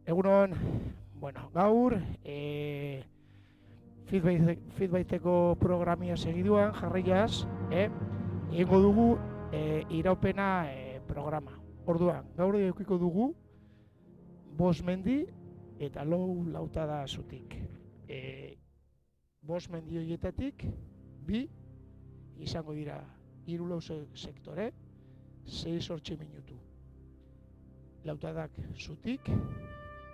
Egunon, bueno, gaur feedbaiteko programia segiduan jarraiaz, egingo dugu iraupena programa. Orduan, gaur edukiko dugu 5 mendi eta lautada zutik. 5 mendi horietatik 2 izango dira 3 sektore, 6-8 minutu. Lautadak zutik,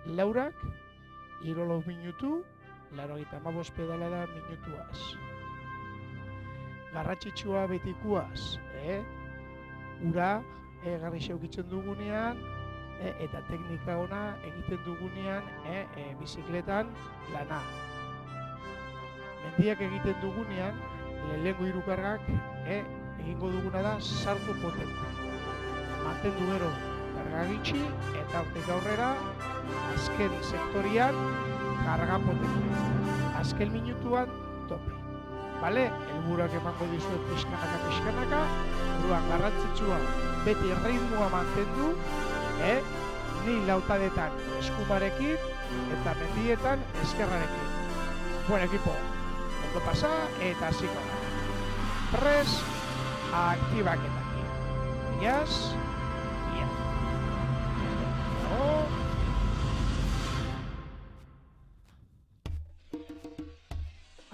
laurak, 3 minutu, 95 pedalada minutuaz. Garratxitsua betikuaz, ura garri xeukitzen dugunean, eta teknika ona egiten dugunean bizikletan lana. Mendiak egiten dugunean, lehenengo 3 kargak egingo duguna da sartu potente. Mantendu gero karga gitxi eta hortik aurrera azken sektorian karga potente. Azken minutuan tope. Bale? Helburuak emango dizuet pixkanaka. Orduan garrantzitsua beti ritmoa mantendu, ni lautadetan eskumarekin eta mendietan eskerrarekin. Buen equipo. Ondo pasa eta hasiko da. 3 aktibaketak. Iaz.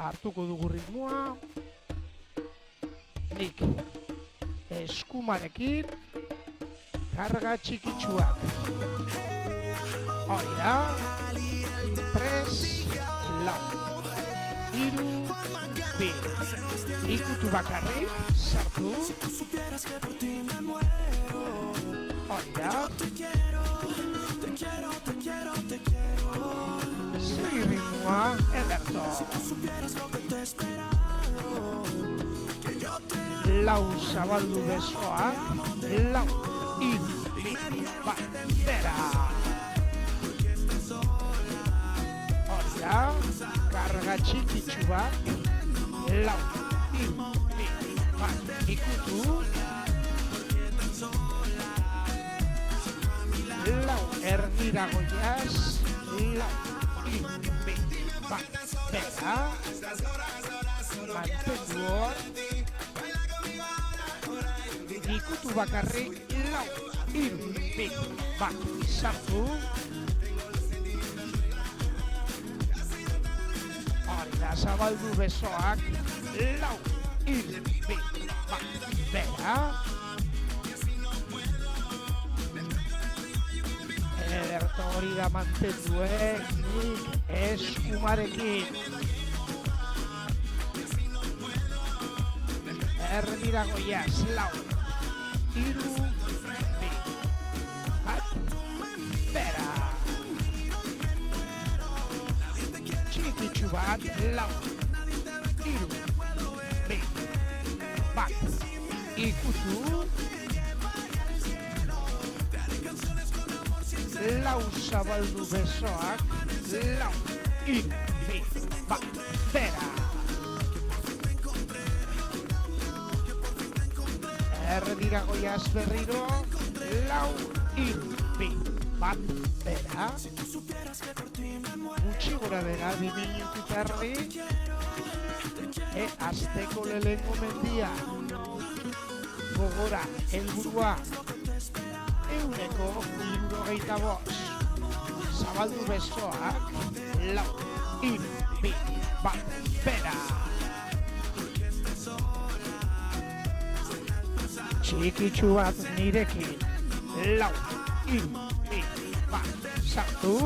Hartuko dugu ritmoa, nik eskumarekin karga txikitsuak. Hori da, 3, 4, 3, 2, ikutu bakarrik, sartu. Hori da. Segi ritmoa, ederto. Lau zabaldu besoak, lau, bandera. Hori da, karga txikitsu bat, lau, ikutu. Lau, erdira goiaz, lau, bandera. Mantendu hor. Ikutu bakarrik, lau, sartu. Hori da, zabaldu besoak, lau, bandera. Ederto hori da mantendu, nik eskumarekin. Erdira goiaz, lau, 3, 2, bandera. Txikitsu bat, lau, 3, 2, ikutu. Lau zabaldu besoak, lau, 3, bandera. Erdira goiaz berriro, lau, 3, bandera. Gutxi gora bera, 2 minutu terri. Azteko lehengo mendia. Gogora, helburua. 175. Zabaldu besoak, lau, 3, bandera. Txikitsu bat nirekin, lau, 3, sartu.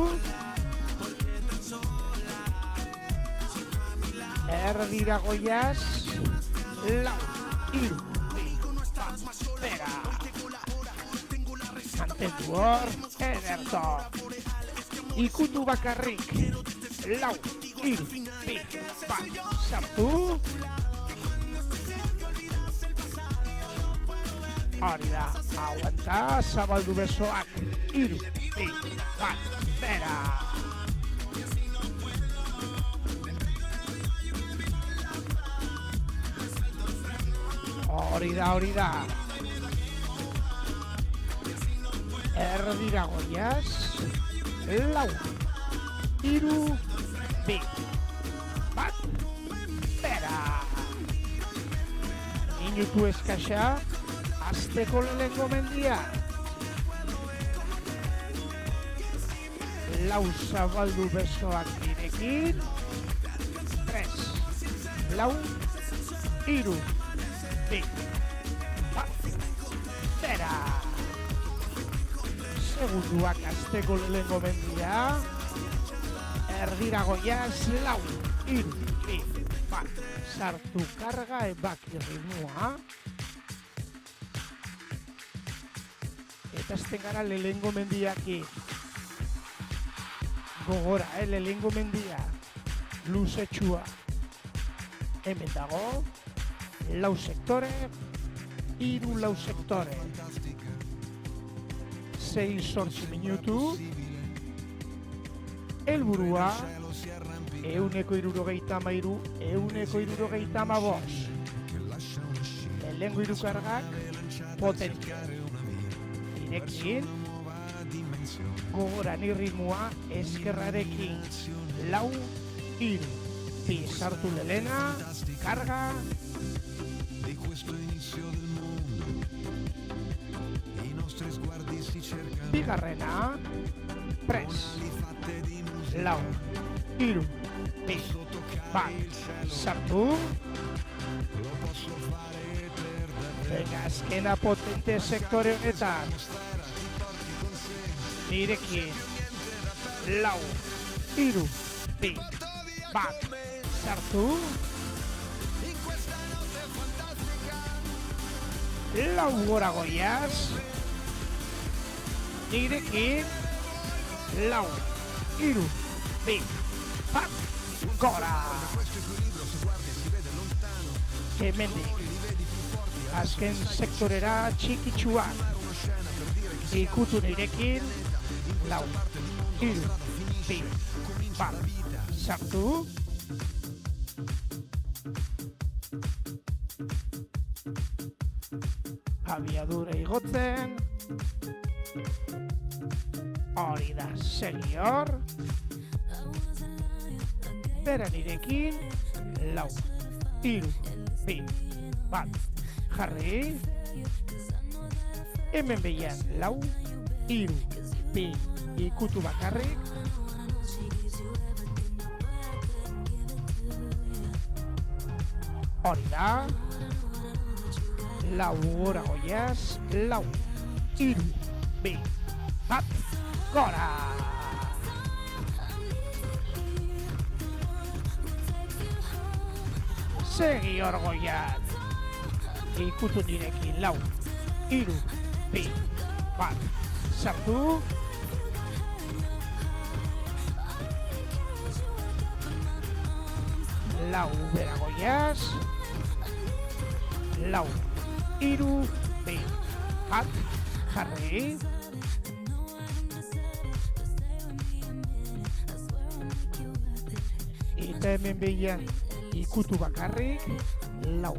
Erdira goiaz, lau, 3, bandera. Mantendu hor, ederto. Ikutu bakarrik, lau, 3, sartu. Hori da, aguanta, zabaldu besoak, 3, bandera. Hori da. Erdira goiaz, lau, hiru, bi, bat, bera. Minutu eskasa, asteko lehenengo mendia. Lau zabaldu besoak direkin. 3, lau, hiru, bi, bat, bera. Segunduak asteko lehenengo mendia. Erdira goiaz, lau, hiru, bi, bat. Sartu karga ebaki ritmoa. Eta azten gara lehenengo mendiaki. Gogora, lehenengo mendia. Luzetxua. Hemen dago. Lau sektore. Hiru lau sektore. 6-8 minutu. Helburua. 163, 165. Lehengo hiru kargak potentzia. Irekin. Gogoran irritmoa eskerrarekin. Lau, hiru. Bi sartu lehena, karga. Bigarrena. Pres. Lau, hiru. Bi, bat, sartu. Venga, azkena potente sektore honetan. Nirekin. Lau, hiru, bi, bat, sartu. Lau gora goiaz. Nirekin. Lau, hiru, bi, bat, gora. Hemendik. Azken sektorera txikitsuak. Ikutu nirekin. Lau, hiru, bi, bat, sartu. Abiadura igotzen. Hori da, senior. Bera nirekin. Lau, hiru, bi, bat, jarri. Hemen behian, lau, hiru, bi, ikutu bakarrik. Hori da. Lau gora goiaz, lau, hiru, bi, bat, gora! Segi hor goiaz. Ikutu nirekin, lau, hiru, bi, bat, sartu. Lau bera goiaz. Lau, hiru, bi, bat, jarri. Eta hemen behian ikutu bakarrik. Lau,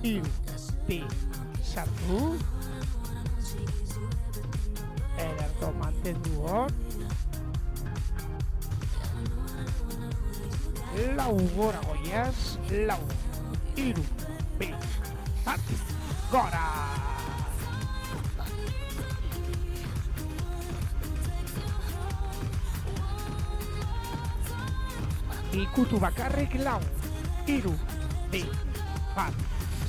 hiru, bi, sartu. Ederto mantendu hor. Lau gora goiaz. Lau, hiru, bi, bat, gora! Ikutu bakarrik, lau, hiru, bi, bat,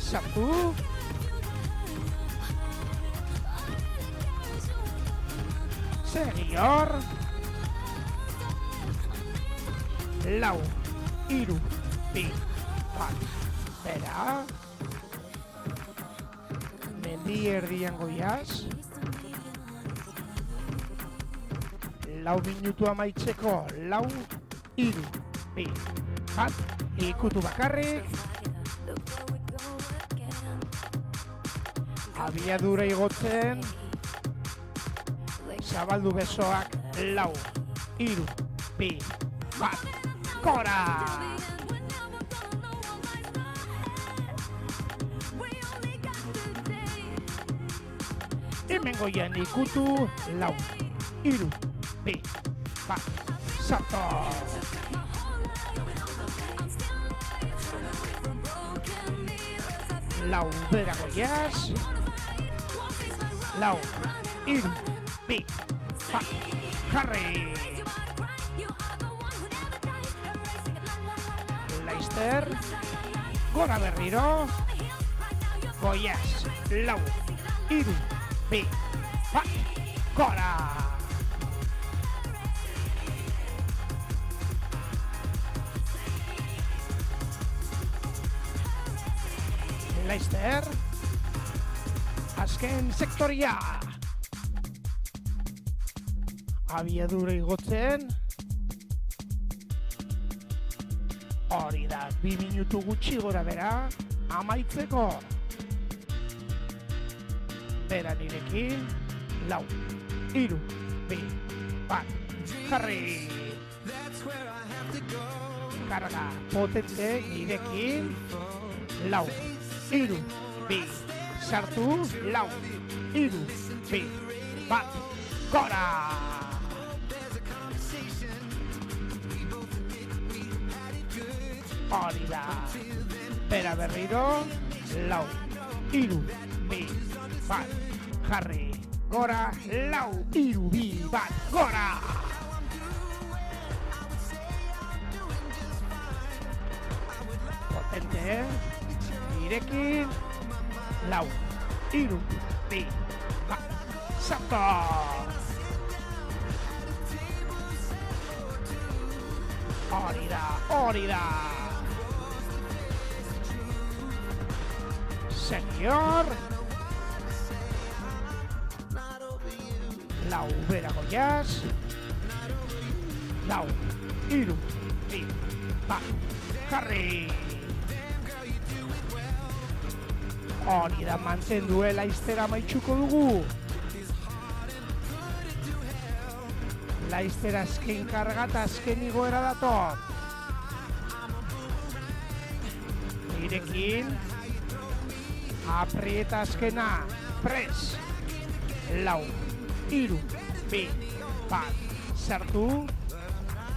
sartu. Segi hor. Lau, hiru, bi, bat, bera. Mendi erdian goiaz. Lau minutu amaitzeko. Lau, hiru, bi, bat, ikutu bakarrik. Abiadura igotzen. Zabaldu besoak. Lau, hiru, bi, bat, gora! Hemen goian ikutu. Lau, hiru, bi, bat, sartu. Lau berago jaz. Lau, hiru, bi, bat, jarri. Leicester, gora berriro. Goiaz, lau, hiru, bi, bat, gora. Leicester, azken sektoria. Abiadura igotzen. Hori da, 2 minutu gutxi gora bera, amaitzeko. Bera nirekin, lau, hiru, bi, bat, jarri. Karga potente nirekin, lau, hiru, bi, sartu, lau, hiru, bi, bat, gora! Hori da, bera berriro, lau, hiru, bi, bat, jarri, gora, lau, hiru, bi, bat, gora! Potente, nirekin, lau, hiru, bi, bat, salto! Hori da, hori da! Señor, lau berago jaz, lau, hiru, bi, bat, jarri. Hori da, mantenduela Leicester amaitxuko dugu. Leicester azken kargata, azken igoera dator. Nirekin, aprieta azkena, pres, lau, hiru, bi, bat, sartu,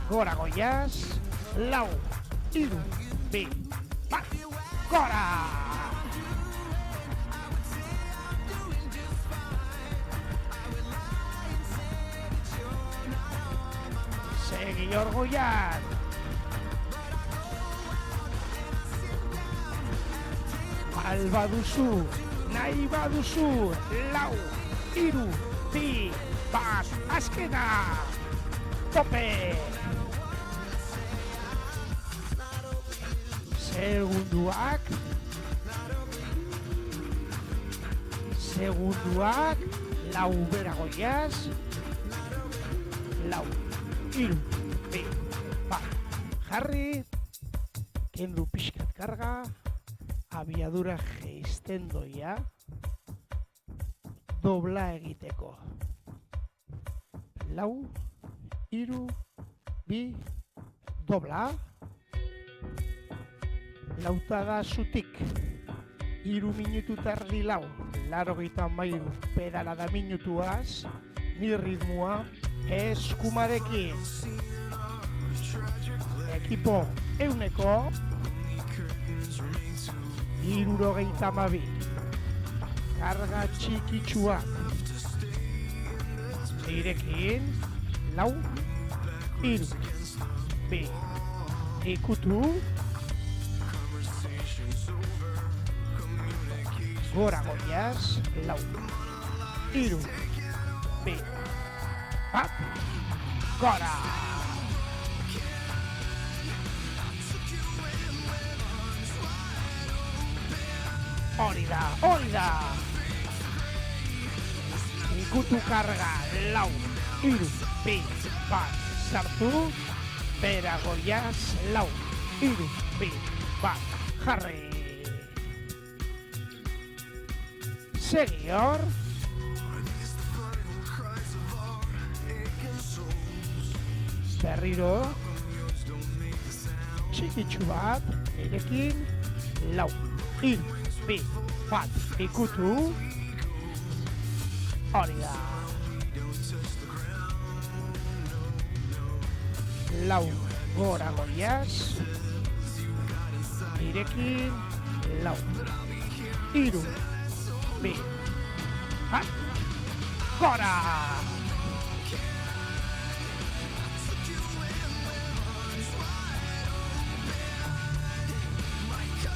gora goiaz, lau, hiru, bi, bat, gora! Segi orgoian! Albaduzu, nahi baduzu, lau, hiru, bi, bat, azkena, tope! Segunduak, lau berago jaz, lau, hiru, bi, bat, jarri, kendu pixkat karga, abiadura geizten doia, dobla egiteko. Lau, hiru, bi, dobla. Lautada zutik, 3 minutu terdi lau, 83 pedalada minutuaz, ni ritmoa eskumarekin. Ekipo euneko, 72. Karga txikitsuak. Nirekin, lau, hiru, bi, ikutu, gora goiaz, lau, hiru, bi, bat, gora! Hori da, hori da! Ikutu karga, lau, hiru, bi, bat, sartu, bera goiaz, lau, hiru, bi, bat, jarri! Segi hor. Berriro. Txikitsu bat, nirekin, lau, hiru, bi, bat, ikutu. Hori da. lau, gora goiaz, nirekin, lau, iru, bi, bat, gora!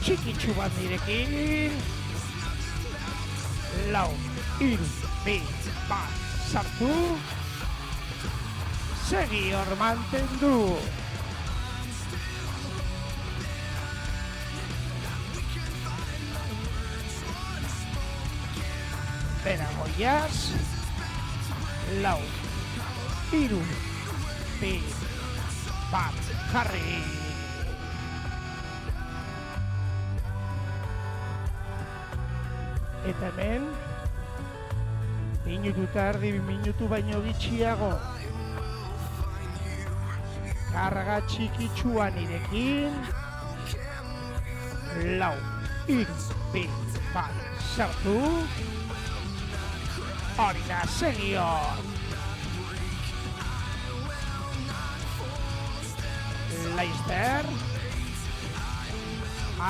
Txikitsu bat nirekin, lau, iru, bi, bat, sartu, segi hor mantendu. Bera goiaz, lau, iru, bi, bat, jarri. Eta hemen, minutu eta erdi, minutu baino gitxiago. Karga txikitsua nirekin. Lau, iru, bi, bat, sartu. Hori da, segio. Laizter.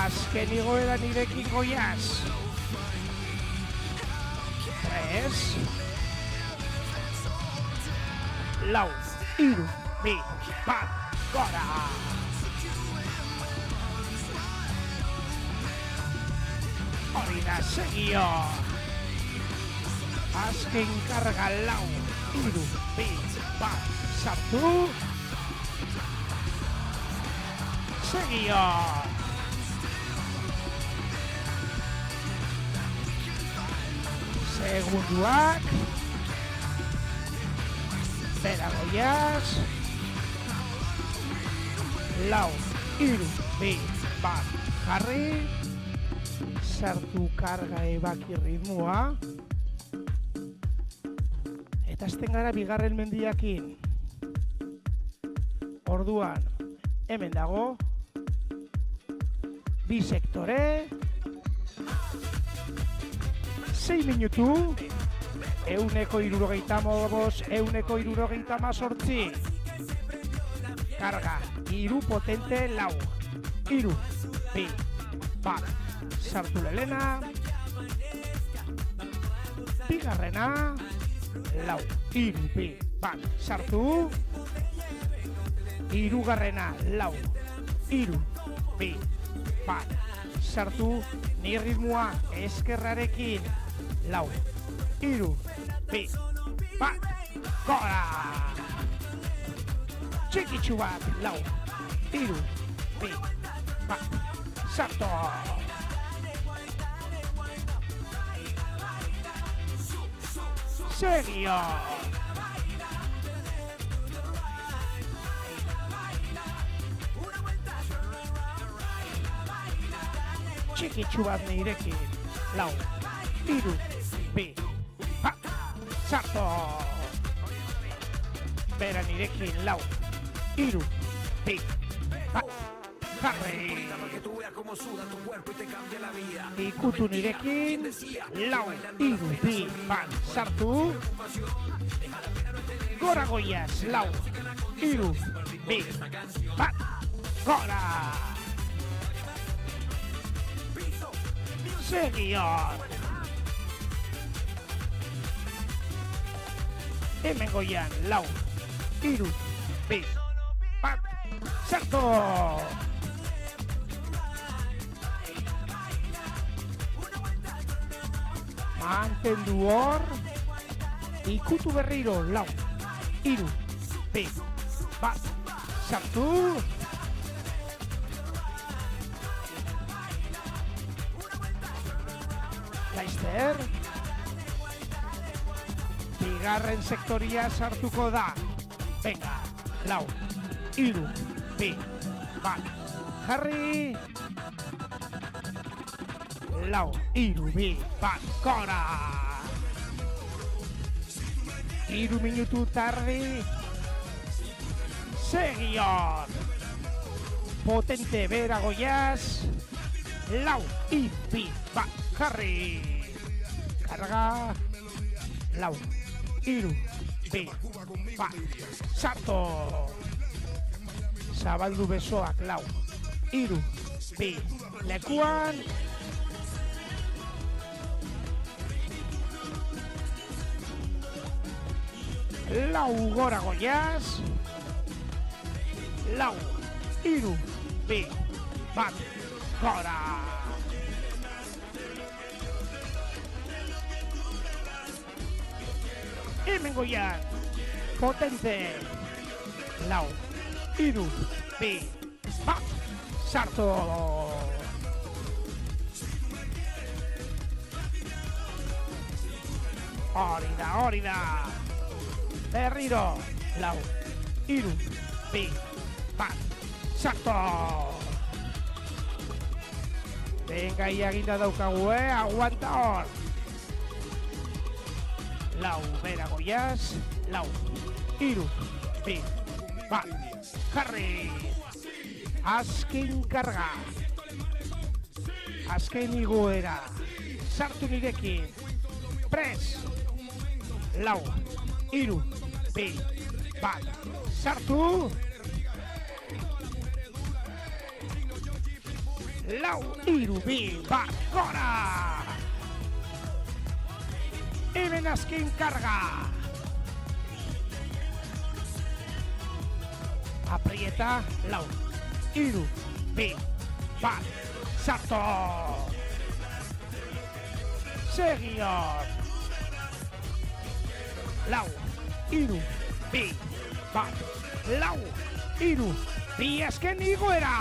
Azken igoera nirekin goiaz. 3, lau, iru, bi, bat, gora! Hori da, segio! Azken karga lau, iru, bi, bat, sartu! Segio! Segunduak, bera goiaz, lau, iru, bi, bat, jarri, sartu karga ebaki ritmoa, eta azten gara bigarren mendiakin. Orduan, hemen dago, bi sektore, 6 minutu, 175, 178. Karga, iru potente, lau, iru, bi, bat, sartu lelena, bigarrena, lau, iru, bi, bat, sartu, irugarrena, lau, iru, bi, bat, sartu, ni ritmoa eskerrarekin, lau, iru, bi, bat, gora! Txikitsu bat, lau, iru, bi, bat, sartu! Segio! Txikitsu bat nirekin, lau, iru, bi, bat, sartu! Bera nirekin, lau, iru, bi, bat, jarri! Ikutu nirekin, lau, iru, bi, bat, sartu! Gora goiaz, lau, iru, bi, bat, gora! Segior! Hemen goian, lau, iru, bi, bat, sartu! Mantendu hor, ikutu berriro, lau, iru, bi, bat, sartu! Laizter, bigarren sektoria sartuko da. Venga, lau, iru, bi, bat, jarri. Lau, iru, bi, bat, gora. Iru minutu tardi. Segior. Potente bera goiaz. Lau, iru, bi, bat, jarri. Karga, lau, iru, bi, bat, sartu. zabaldu besoak, 4, 3, 2, lekuan. Lau gora goiaz. 4, 3, 2, 1, gora. Hemen goian, potente. 4, 3, 2, 1, sartu. Hori da. Berriro, 4, 3, 2, 1, sartu. Venga, iaginda daukagu, aguanta hor. 4, bera goiaz, 4, 3, 2, 1, jarri. Azken karga. Azken igoera. Sartu nirekin. Press. 4, 3, 2, 1, sartu. 4, 3, 2, 1, gora. Hemen azken karga. Aprieta, 4, 3, 2, 1, sartu. Segior. 4, 3, 2, 1, 4, 3, 2, azken igoera.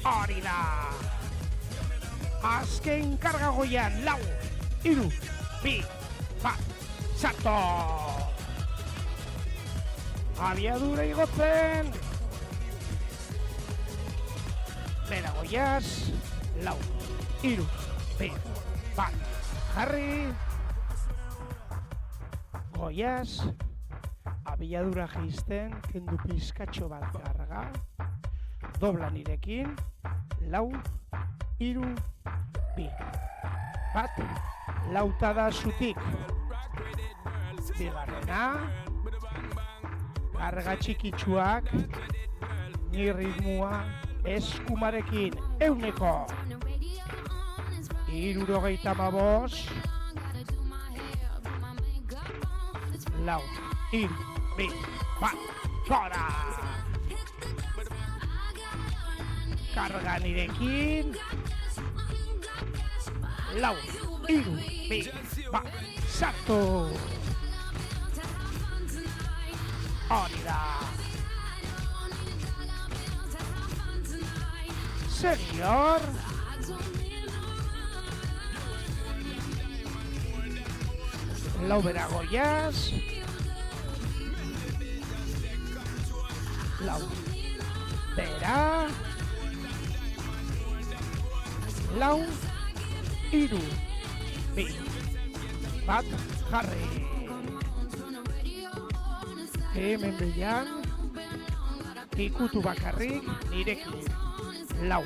Hori da. Azken karga goian, 4, 3, 2, 1, sartu. Abiadura igotzen. Bera goiaz, 4, 3, 2, 1, jarri. Goiaz, abiadura jisten, kendu pizkatxo bat karga. Dobla nirekin, 4, 3, 2, 1, lautada zutik. Bigarrena, karga txikitsuak, ni ritmua eskumarekin, 100. 75. 4, 3, 2, 1, gora. Karga nirekin. 4, 3, 2, 1, sartu. Hori da. Segior. Lau bera goiaz. 4, bera. 4, 3, 2, 1, jarri. Hemen behian, ikutu bakarrik nirekin. 4,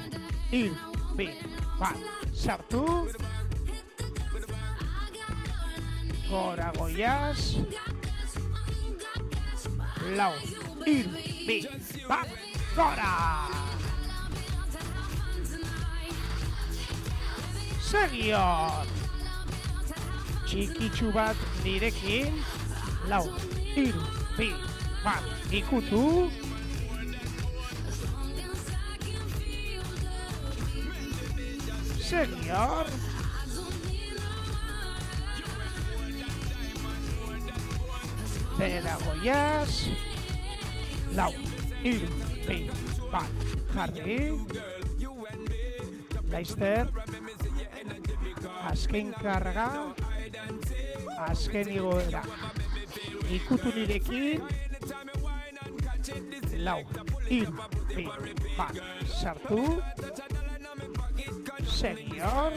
3, 2, 1, sartu. Gora goiaz. 4, 3, 2, 1, gora. Segior. Txikitsu bat nirekin. 4, 3, 2, 1, ikutu. Segior. Bera goiaz. 4, 3, 2, 1, jarri. Laizter. Azken karga. Azken igoera. Ikutu nirekin. 4, 3, 2, 1, sartu. Segior.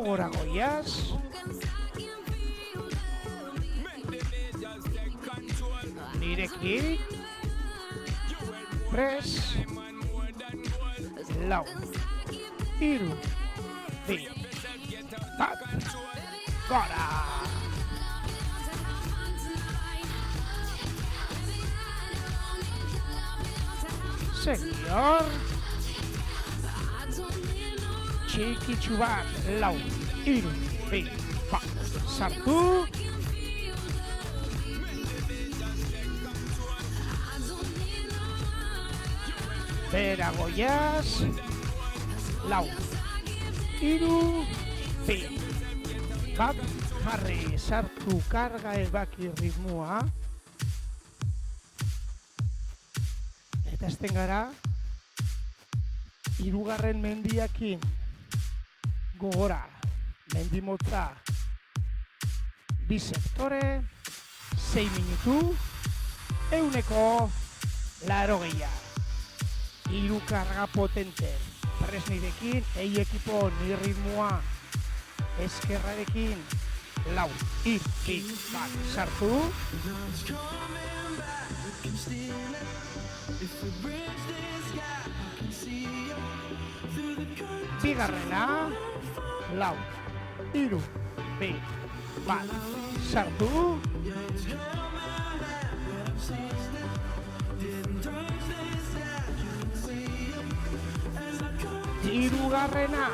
Gora goiaz. Nirekin. Press. 4, 3, bi, bat, gora! Señor, txikitsu bat, lau, hiru, bi, bat, sartu. Bera goiaz, lau, hiru, bi, bat, jarri, sartu, karga ebaki ritmoa. Eta ezten gara, hirugarren mendiakin gogora, mendimotza, bi sektore, 6 minutu, 180. Hiru karga potente, presnirekin, ekipo ni ritmoa, eskerrarekin, lau, hiru, bi, bat, sartu. Bigarrena, lau, hiru, bi, bat, sartu. Hirugarrena,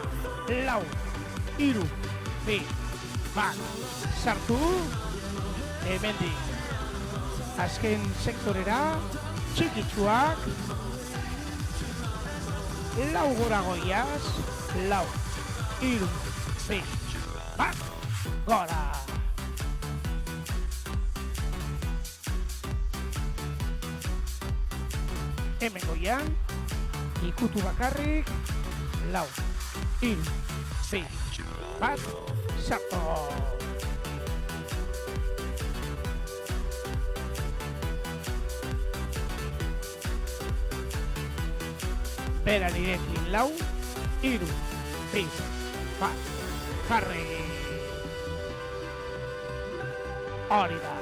lau, hiru, bi, bat, sartu. Hemendik, azken sektorera, txikitsuak, lau gora goiaz, lau, hiru, bi, bat, gora! Hemen goian, ikutu bakarrik, lau, hiru, bi, bat, sartu! Bera nirekin, lau, hiru, bi, bat, jarri! Hori da!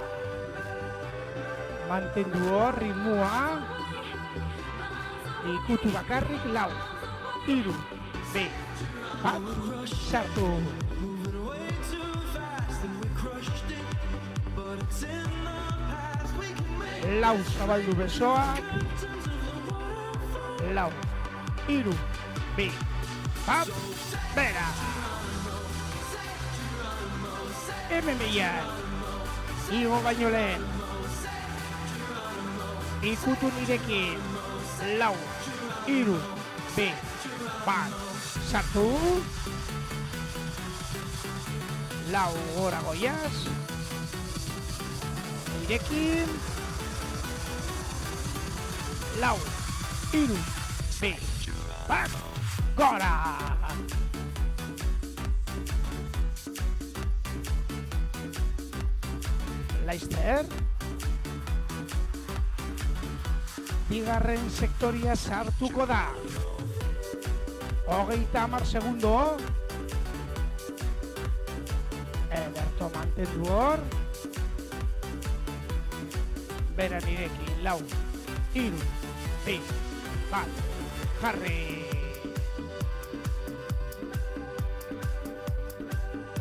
Mantendu hor ritmoa, ikutu bakarrik, lau, hiru, bi, bat, sartu! Lau zabaldu besoak, lau, hiru, bi, bat, bera! Hemen behian, igo baino lehen, ikutu nirekin, lau, hiru, bi, bat, sartu. Lau gora goiaz, nirekin, lau, hiru, bi, bat, gora! Laizter, bigarren sektoria sartuko da. 30 segundo. Ederto mantendu hor. Bera nirekin, lau, hiru, bi, bat, jarri!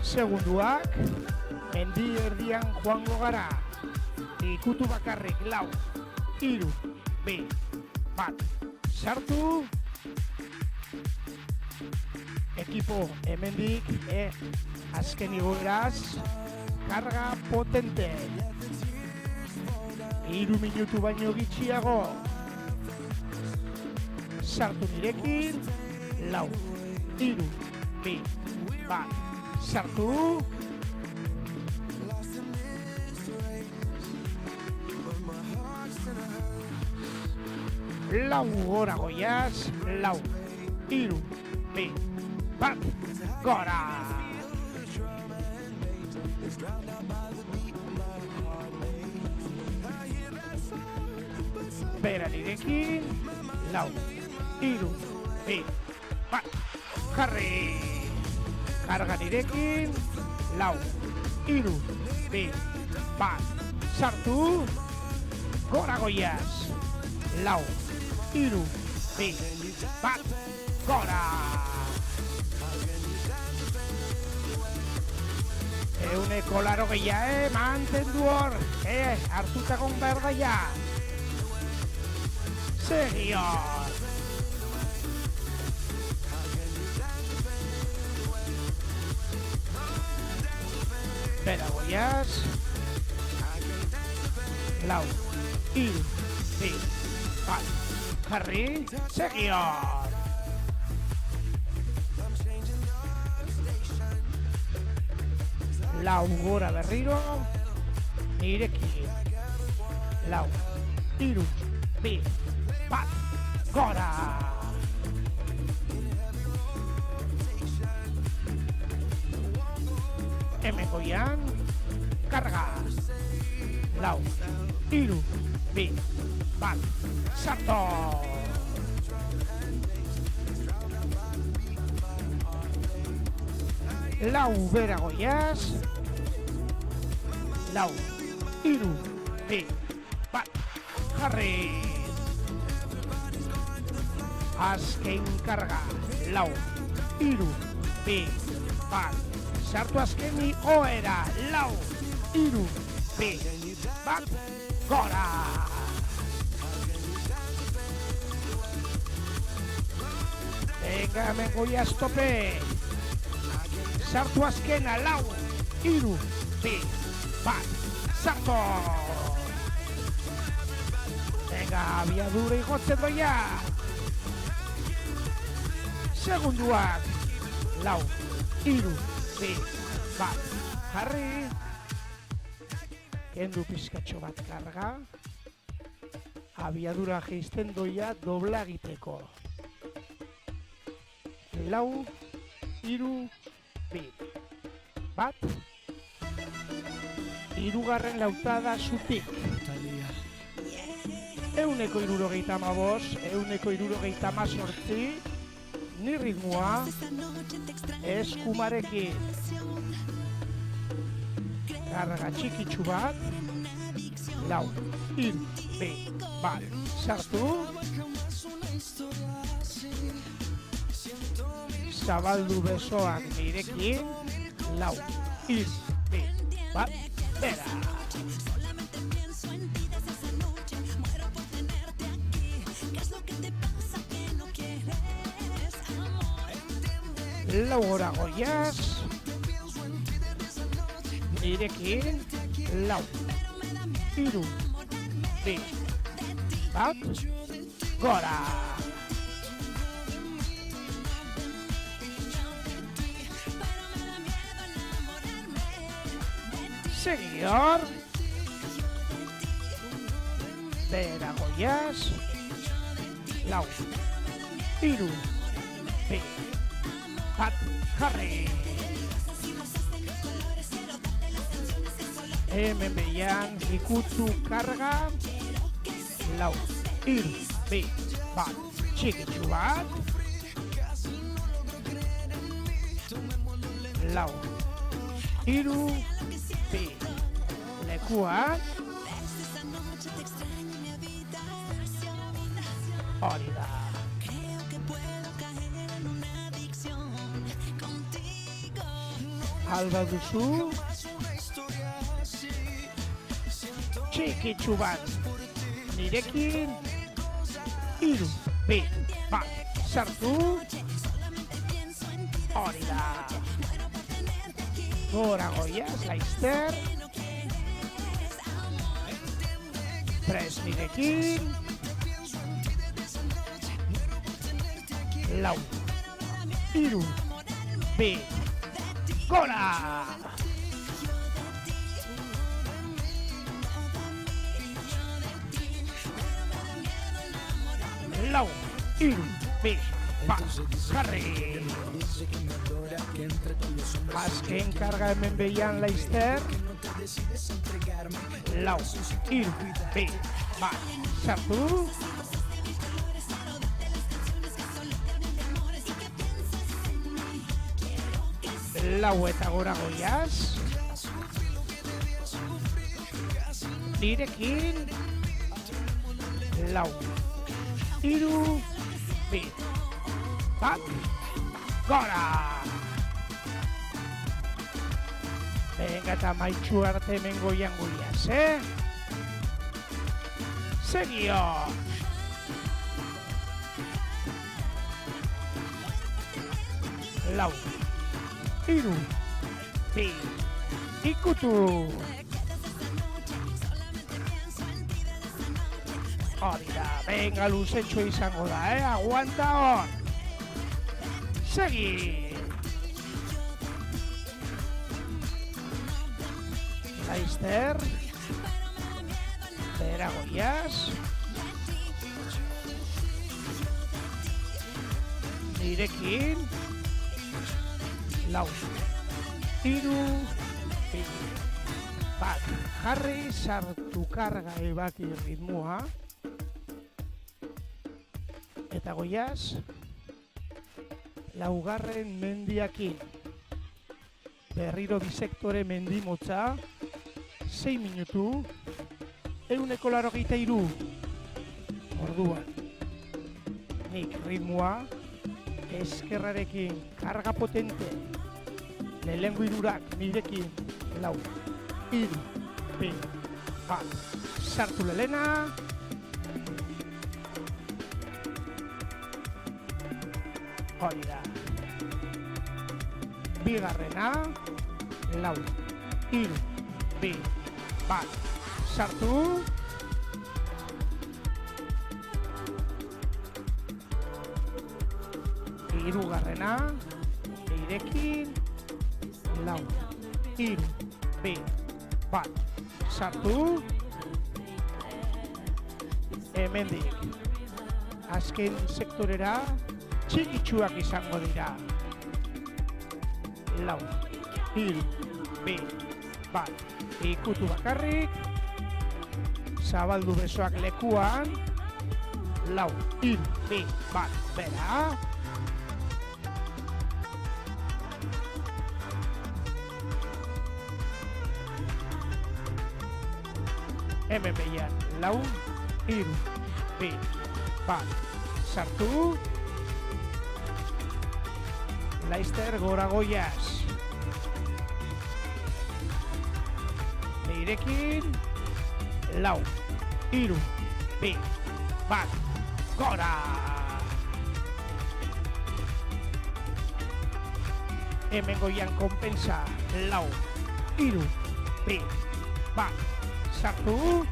Segunduak, mendi erdian joango gara. Ikutu bakarrik, lau, hiru, bi, bat, sartu. Ekipo hemendik, azken igoeraz, karga potente. 3 minutu baino gitxiago. Sartu nirekin, lau, hiru, bi, bat, sartu. Lau gora goiaz, lau, hiru, bi, bat, gora! Bera nirekin, lau, hiru, bi, bat, jarri! Karga nirekin, lau, hiru, bi, bat, sartu. Gora goiaz, lau, hiru, bi, bat, gora! Euneko laro gehiago, mantendu hor, hartutakon behar daia. Segi hor. Bera goiaz. Lau, hiru, bi, bat, jarri, segi hor. Lau gora berriro, nirekin. Lau, hiru, bi, bat, gora! Hemen goian, karga! Lau, hiru, bi, bat, sarto! Lau bera goiaz. Lau, hiru, bi, bat, jarri! Azken karga. Lau, hiru, bi, bat, sartu azkeni oera. Lau, hiru, bi, bat, gora! Venga, hemen goiaz tope! Sartu azkena, lau, hiru, bi, bat, sartu! Venga, abiadura igotzen doia! Segunduak, lau, hiru, bi, bat, jarri! Kendu pizkatxo bat karga. Abiadura geizten doia dobla egiteko. Lau, hiru, bi, bat, hirugarren lautada zutik. Euneko 75, euneko 78, ni ritmoa, eskumarekin. Karga txikitsu bat, lau, hiru, bi, bat, sartu. Zabaldu besoak nirekin, lau, hiru, bi, bat, bera! Lau gora goiaz, nirekin, lau, hiru, bi, bat, gora! Segi hor. Bera goiaz. Lau, hiru, bi, bat, jarri! Hemen behian ikutu karga. Lau, hiru, bi, bat, txikitsu bat. Lau, hiru, bi, lekuak. Hori da. Alba duzu. Txikitsu bat. Nirekin. Hiru, bi, bat, sartu. Hori da. Gora goiaz, laizter. Prest nirekin. Lau, hiru, bi, gora! Lau, hiru, bi, bat, jarri! Azken karga hemen behian laizter. Lau, hiru, bi, bat, sartu. Lau eta gora goiaz. Nirekin. Lau, hiru, bi, bat, gora! Venga, eta maitxu arte hemen goian goiaz, Segio! Lau, hiru, bi, ikutu! Hori da, venga, luzetxo izango da, aguanta hor! Segi! Laizter, behera goiaz, nirekin, lau, hiru, bi, bat, jarri, sartu karga ebaki ritmoa, eta goiaz, laugarren mendiakin, berriro bisektore mendi motza, 6 minutu, 183. Orduan, nik ritmoa, eskerrarekin karga potente, lehengo irurak nirekin, lau, hiru, bi, bat, sartu lehena, hori da, bigarrena, lau, hiru, bi, bat, sartu, hirugarrena, nirekin, lau, hiru, bi, bat, sartu, hemendik, azken sektorera, txikitsuak izango dira, lau, hiru, bi, bat, ikutu bakarrik, zabaldu besoak lekuan, lau, hiru, bi, bat, bera, hemen behian, lau, hiru, bi, bat, sartu, Laizter gora goiaz, nirekin, lau, hiru, bi, bat, gora! Hemen goian konpensa, lau, hiru, bi, bat, sartu,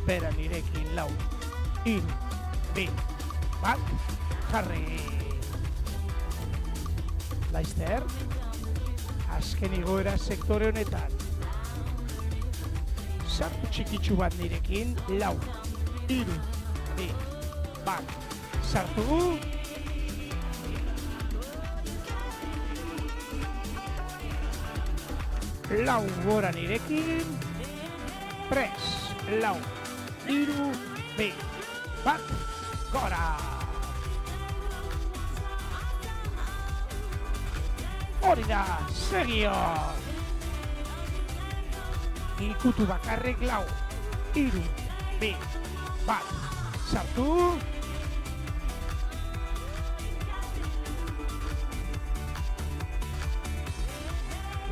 bera nirekin, lau, hiru, bi, bat, jarri! Laizter, azken igoera sektore honetan. Sartu txikitsu bat nirekin, lau, hiru, bi, bat, sartu! Lau gora nirekin, pres, lau, hiru, bi, bat, gora! Hori da, segio! Ikutu bakarrik, lau, hiru, bi, bat, sartu!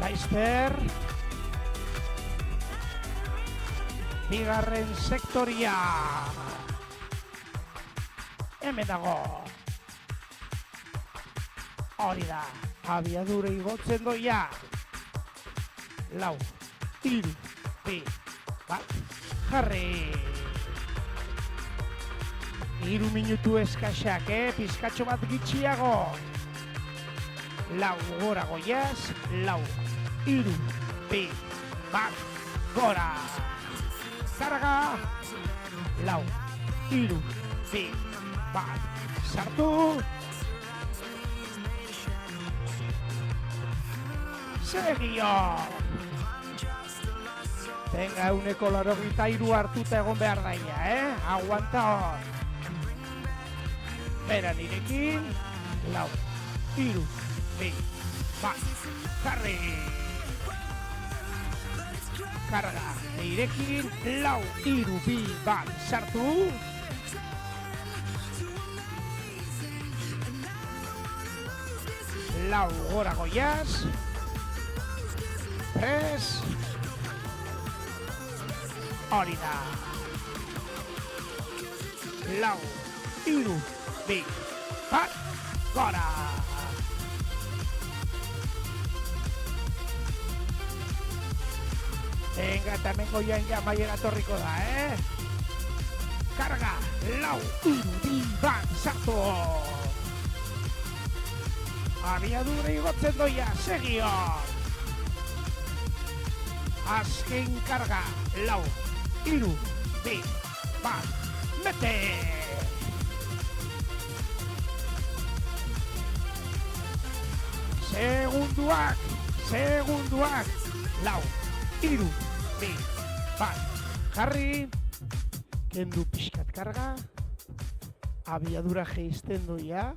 Laizter, bigarren sektoria, hemen dago, hori da, abiadura igotzen doia, lau, hiru, bi, bat, jarri, 3 minutu eskaxak, pizkatxo bat gitxiago, lau gora goiaz, lau, hiru, bi, bat, gora! Karga! Lau, hiru, bi, bat, sartu! Segio! Venga, 183 hartuta egon behar daia, Aguanta hor! Bera nirekin, lau, hiru, bi, bat, jarri! Karga, nirekin, lau, hiru, bi, bat, sartu! lau gora goiaz. Press. Hori da. Lau, iru, bi, bat, gora. Venga, eta hemen goian ja maiera torriko da, Karga, lau, iru, bi, bat, sartu. Abiadura igotzen doia, segio. Azken karga, lau, iru, bi, bat, mete. Segunduak, lau, iru, bi, bat, jarri. Kendu pixkat karga. Abiadura geizten doia.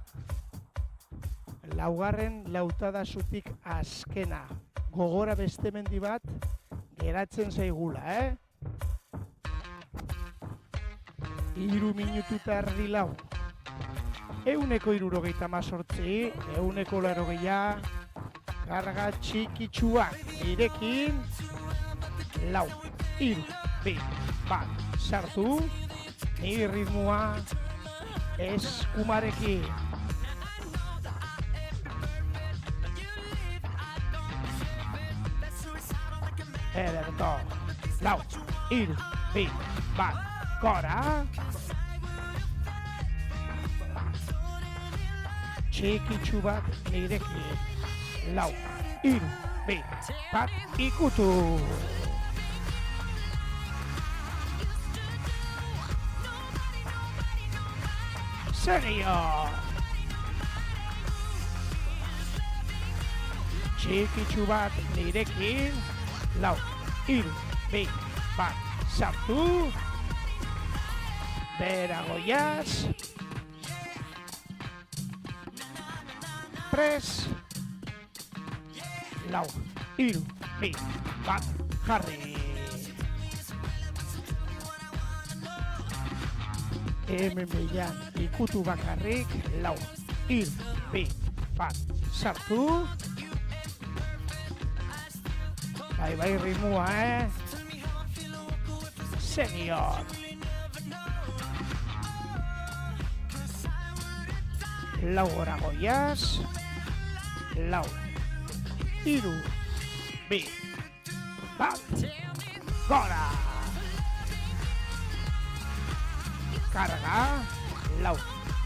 Laugarren lautadazutik azkena. Gogora beste mendi bat geratzen zaigula, 3 minutu eta erdi lau. 168, 180, karga txikitsuak irekin. Lau, iru, bi, bat, sartu. Ni ritmoa eskumarekin. Ederto. Lau, iru, bi, bat, gora. Txikitsu bat nirekin. Lau, iru, bi, bat, ikutu. Segio. Txikitsu bat nirekin. Lau, iru, bi, bat, sartu. Bera goiaz. Press. Lau, iru, bi, bat, jarri. Hemen behian ikutu bakarrik. Lau, iru, bi, bat, sartu. Bai, ritmoa, Senior. Lau gora goiaz. Lau, iru, bi, bat, gora. Karga. Lau,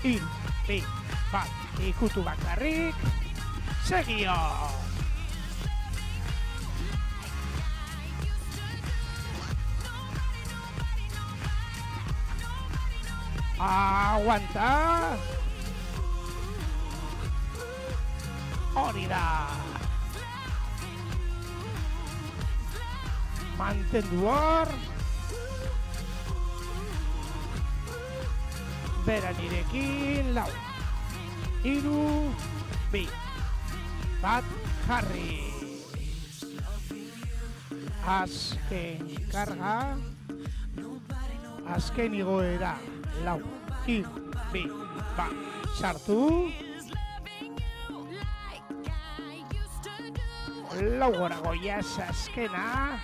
iru, bi, bat, ikutu bakarrik. Segio. Aguanta. Hori da. Mantendu hor. Bera nirekin. Lau, iru, bi, bat, jarri. Azken karga. Azken igoera. Lau, iru, bi, bat, sartu. Lau gora goiaz azkena.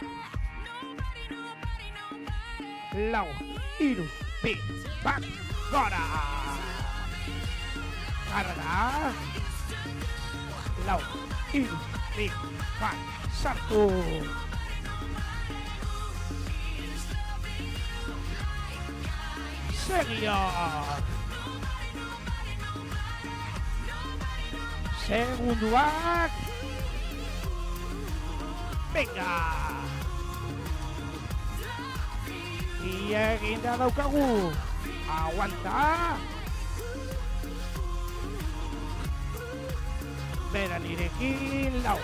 Lau, iru, bi, bat, gora. Karga. Lau, iru, bi, bat, sartu. Segio. Segunduak. Venga. Ia eginda daukagu. Aguanta. Bera nirekin. Lau,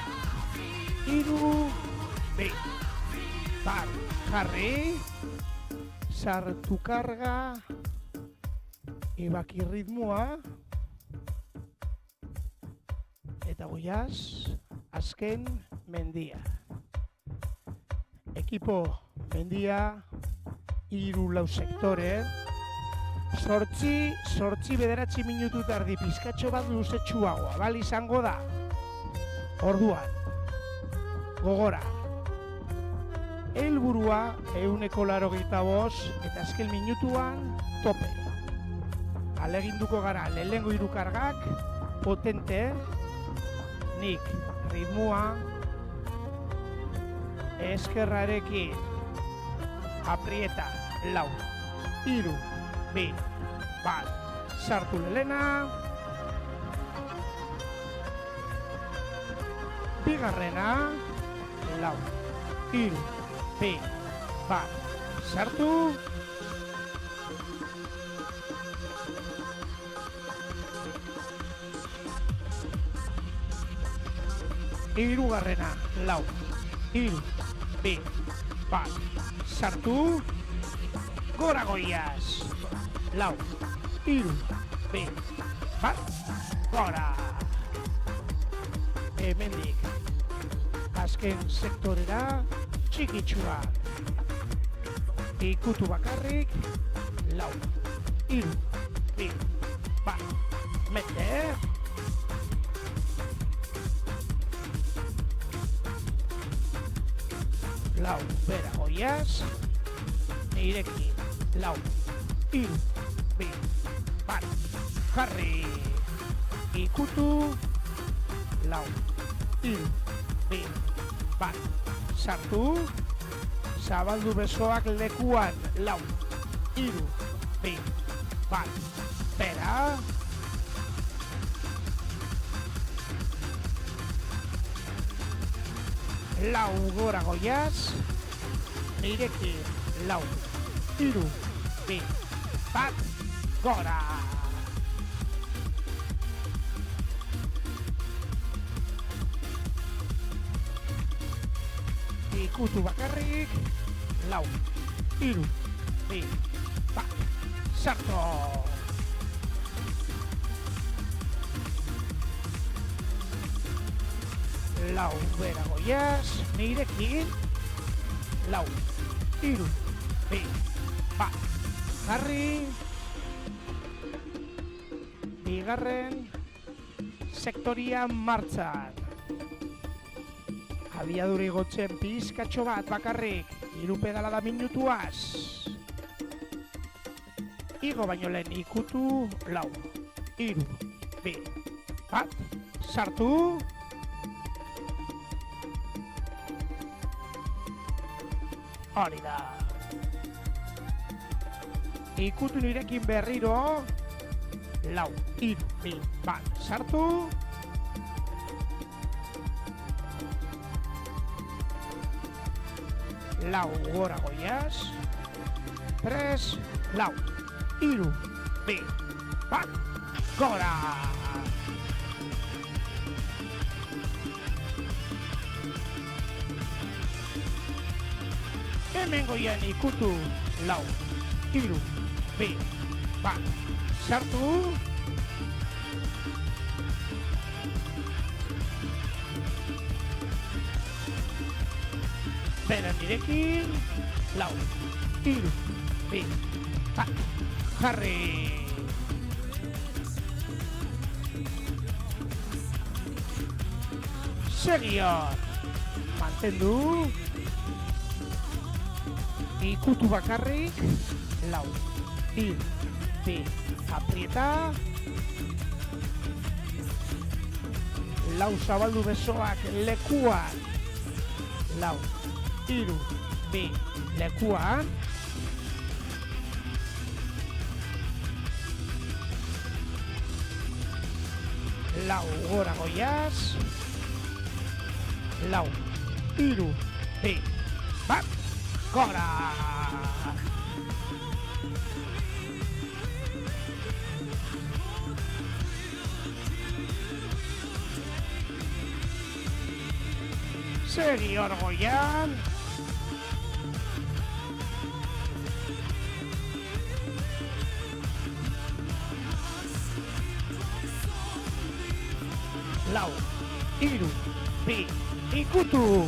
iru, bi, bat, jarri. Sartu karga. Ibaki ritmoa. Eta goiaz, azken mendia. Ekipo mendia, 3-4 sektore. Sortzi 9 minutu tardi pizkatxo bat luzetsuagoa, bal izango da. Orduan, gogora. Helburua 185 eta azken minutuan tope. Aleginduko gara lehenengo 3 kargak potente, nik ritmoa eskerrarekin aprieta 4, 3, 2, 1, sartu lehena. Bigarrena 4, 3, 2, 1, sartu. Hirugarrena 4, 3, 2, 1, sartu. Gora goiaz 4, 3, 2, 1, gora. Hemendik azken sektorera txikitsua. Ikutu bakarrik 4, 3, 2, 1, mete. Lau, bera goiaz, nirekin, 4, 3, 2, 1, jarri. Ikutu, 4, 3, 2, 1, sartu. Zabaldu besoak lekuan, 4, 3, 2, 1, bera. Lau gora goiaz, nirekin 4, 3, 2, 1, gora! Ikutu bakarrik, 4, 3, 2, 1, sartu! Lau bera goiaz, nirekin 4, 3, 2, 1, jarri. Bigarren sektoria martxan. Abiadura igotzen pizkatxo bat bakarrik, 3 pedalada minutuaz. Igo baino lehen ikutu 4, 3, 2, 1, sartu. Hori da. Ikutu nirekin berriro 4, 3, 2, 1, sartu. Lau gora goiaz. 3, 4, 3, 2, 1, gora! Hemen goian ikutu 4, 3, 2, 1, sartu. Bera nirekin 4, 3, 2, 1, jarri. Segior, mantendu. Ikutu bakarrik 4, 3, 2, aprieta. 4 zabaldu besoak lekuan. 4, 3, 2, lekuan. Lau gora goiaz. 4, 3, 2, 1, gora! Segi hor goian. Lau, 3, 2, ikutu!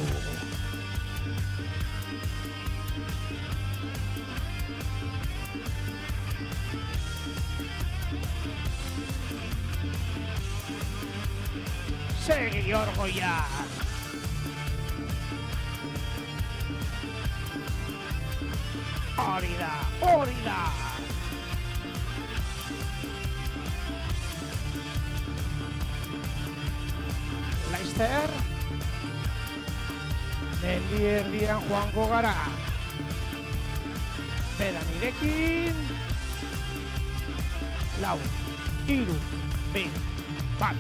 Segi Orgoia. Hori da, hori da. Laizter. Mendi erdian joango gara. Bera nirekin. 4, 3, 2, 1.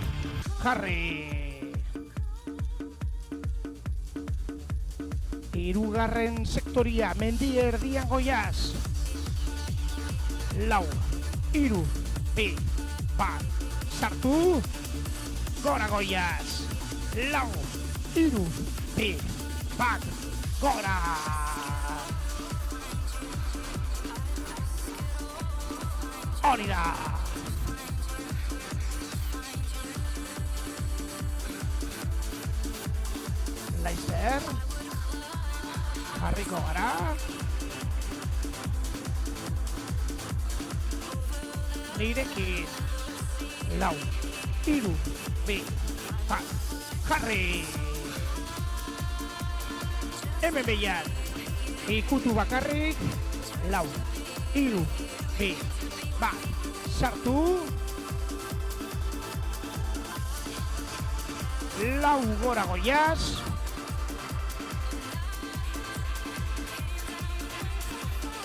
Jarri. Hirugarren sektoria, mendi erdian goiaz. 4, 3, 2, 1. Sartu. Gora goiaz. 4, 3, 2, 1. Gora. Hori da. Laizter. Jarriko gara. Nirekin. 4, 3, 2, 1. Jarri. Hemen behian. Ikutu bakarrik. 4, 3, 2, 1. Sartu. 4 gora goiaz.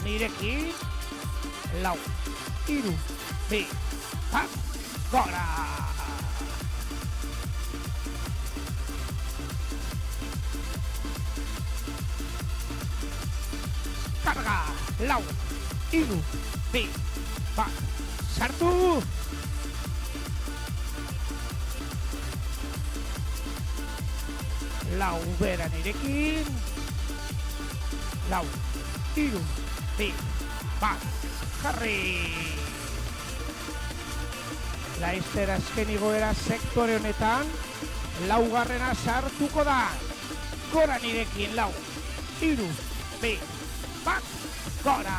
Nirekin. 4, 3, 2, 1. Gora. Karga. 4, 3, 2, 1. Sartu. Lau bera nirekin. 4, 3, 2, 1. Jarri. Laizter azken igoera sektore honetan. 4garrena sartuko da. Gora nirekin. 4, 3, 2, 1. Gora.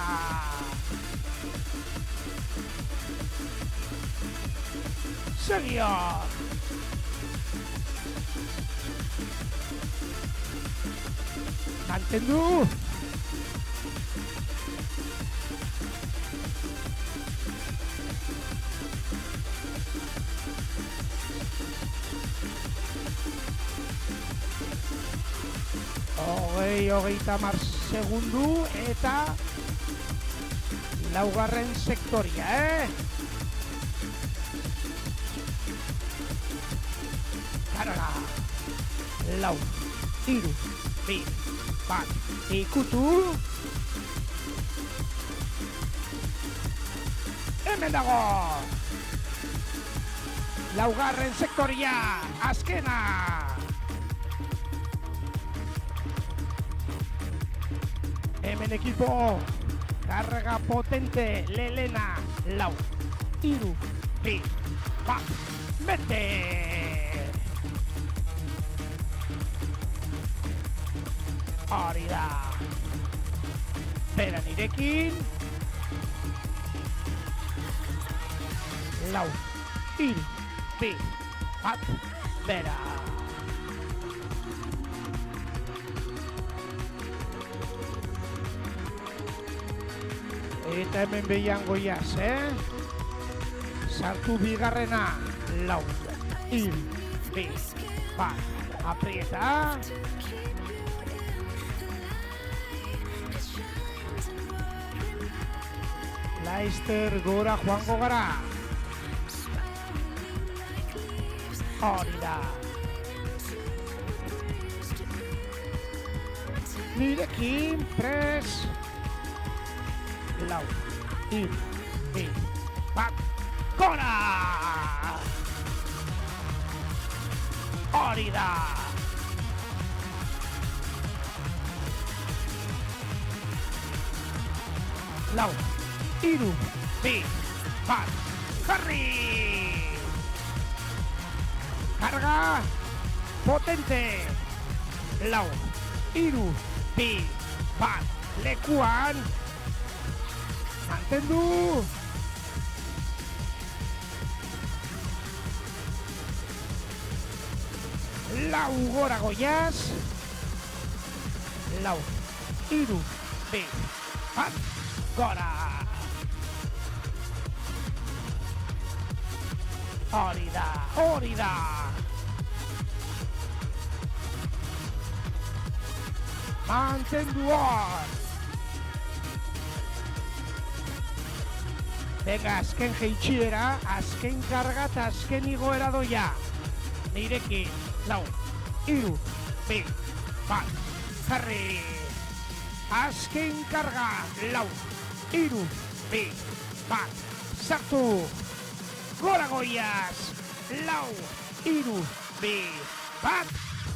Segio. Mantendu. Hogeita hamar segundu eta 4garren sektoria, Karga. 4, 3, 2, 1. Ikutu. Hemen dago. 4garren sektoria. Azkena. Hemen ekipo. Karga potente. Lelena. 4, 3, 2, 1. Mete. Hori da. Bera nirekin. 4, 3, 2, 1. Bera. Eta hemen behian goiaz, Sartu bigarrena. 4, 3, 2, 1. Aprieta. Laizter gora joango gara. Hori da. Nirekin pres. 4, 3, 2, 1. Gora! Hori da. Lau. 3, 2, 1. Jarri! Karga potente. 4, 3, 2, 1. Lekuan. Mantendu. Lau gora goiaz. Lau, iru, bi, bat, gora. Hori da, hori da. Mantendu hor. Venga, azken jeitxiera, azken karga eta azken igoera doia. Nirekin, lau, iru, bi, bat, jarri. Azken karga, lau, iru, bi, bat, sartu. Gora goiaz, lau, iru, bi, bat,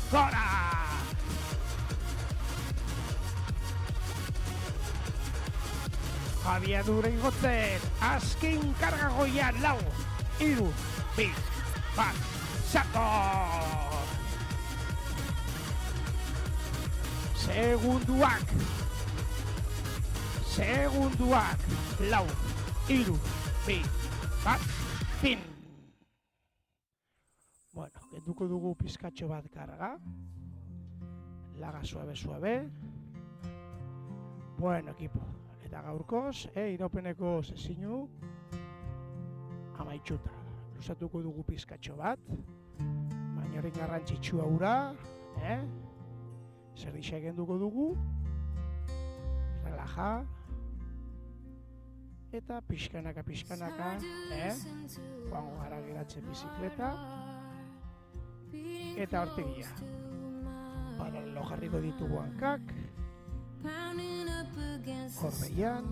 gora. Abiadura igotzen, azken karga goian, lau, iru, bi, bat, sator! Segunduak, lau, iru, bi, bat, fin! Bueno, kenduko dugu pizkatxo bat karga. Laga suave. Bueno, equipo. Eta gaurkoz, iraupeneko sesinu amaitxuta. Lusatuko dugu pizkatxo bat, baina horren garrantzitsua hura, zerdisa egenduko dugu, relaja, eta pixkanaka, joango gara geratzen bizikleta, eta hortegia. Paralelo jarriko ditugu hankak, Horbeian,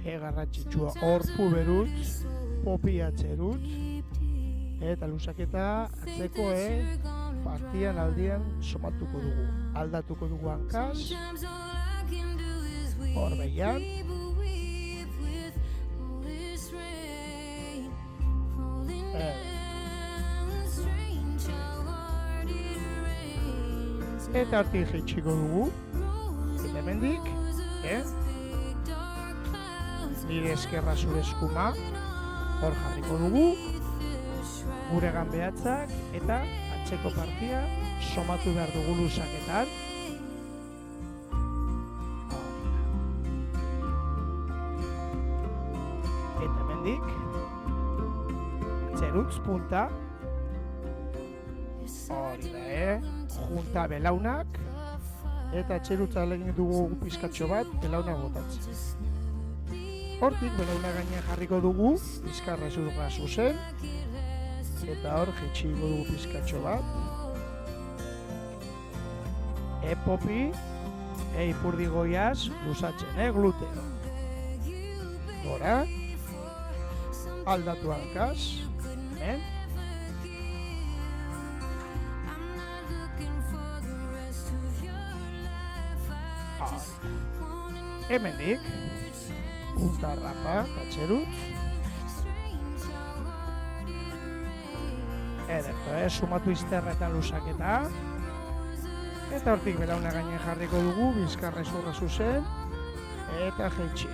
garrantzitsua horpu berutz, popiatzerutz, eta lusaketa atzeko partian aldian somatuko dugu. Aldatuko dugu hankaz, Horbeian, eta hortik jeitxiko dugu, eta hemendik, nire eskerra zure eskuma, hor jarriko dugu, gure ganbeatzak, eta atzeko partia somatu behar dugu luzaketan. Eta hemendik, atzerutz punta, hori da, junta belaunak, eta atxerutza legin dugu pizkatxo bat belaunak botatzen. Hortik belaunak gainean jarriko dugu, bizkarra zurra zuzen, eta hor jeitxiko dugu pizkatxo bat. Popi, ipurdi goiaz, luzatzen, gluteo. Gora, aldatu hankaz, hemen. Hemendik, punta rapa, atxerut. Ederto, sumatu izterra eta lusaketa. Eta hortik belauna gainen jarriko dugu, bizkarra zurra zuzen, eta jeitxi.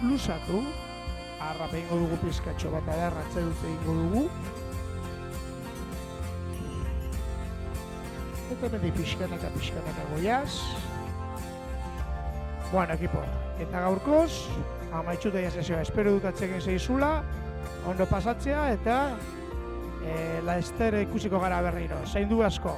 Lusatu, harrapa ingo dugu pizkatxo bat adarra atxerut egingo dugu. Eta hemendik pixkanaka goiaz. Bueno, ekipo, eta gaurkoz, amaitxuta sesioa, espero dut atzeken zeizula, ondo pasatzea, eta laester ikusiko gara berriro, zaindu asko.